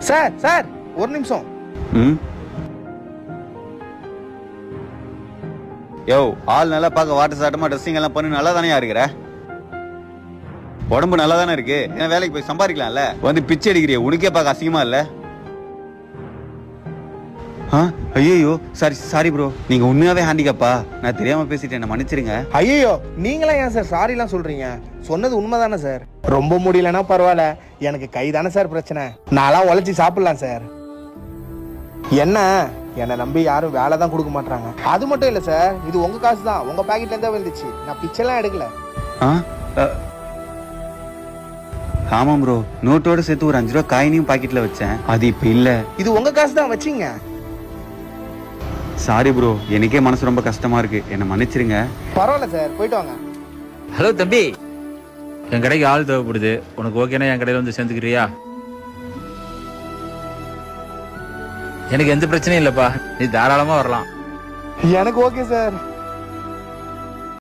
Sir sir ஒரு நிமிஷம். யோ, ஆள் நல்லா பார்க்க வாட்டர் சாட்டமா ட்ரெஸ்ஸிங் எல்லாம் பண்ணி நல்லா தானே இருக்கிற? உடம்பு நல்லா தானே இருக்கு. ஏன்னா வேலைக்கு போய் சம்பாதிக்கலாம்ல. வந்து பிச்சை அடிக்கிறிய, உனக்கே பார்க்க அசிங்கமா இல்ல? ஐயோ சாரி ப்ரோ, நீங்க உண்மையாவே ஹேண்டிகேப்பா? நான் தெரியாம பேசிட்டேன், என்ன மன்னிச்சிருங்க. ஐயோ, நீங்களா ஏன் சார் சாரி எல்லாம் சொல்றீங்க? சொன்னது உண்மைதானே சார். ரொம்ப முடியலன்னா பரவாயில்ல, எனக்கு கை தானே சார் பிரச்சனை. நான்லாம் உழைச்சி சாப்பிடலாம் சார். என்னை நம்பி யாரும் வேலை தான் கொடுக்க மாட்டாங்க. அது மட்டும் இல்ல சார், இது உங்க காசு தான், உங்க பாக்கெட்ல இருந்தா வந்துச்சு. நான் பிச்சைலாம் எடுக்கல. ஆமாம் ப்ரோ, நோட்டோட சேர்த்து ஒரு 5 ரூபா காயினையும் பாக்கெட்ல வச்சேன். அது இப்ப இல்ல. இது உங்க காசு தான், வச்சீங்க. சாரி ப்ரோ, எனக்கே மனசு ரொம்ப கஷ்டமா இருக்கு, என்ன மன்னிச்சிருங்க. பரவாயில்ல சார், போயிட்டு வாங்க. ஹலோ தம்பி, என் கடைக்கு ஆள் தேவைப்படுது. உனக்கு ஓகேனா என் கடையில வந்து சேர்ந்துக்கிறியா? எனக்கு எந்த பிரச்சனையும் இல்லப்பா, நீ தாராளமா வரலாம். எனக்கு ஓகே சார்.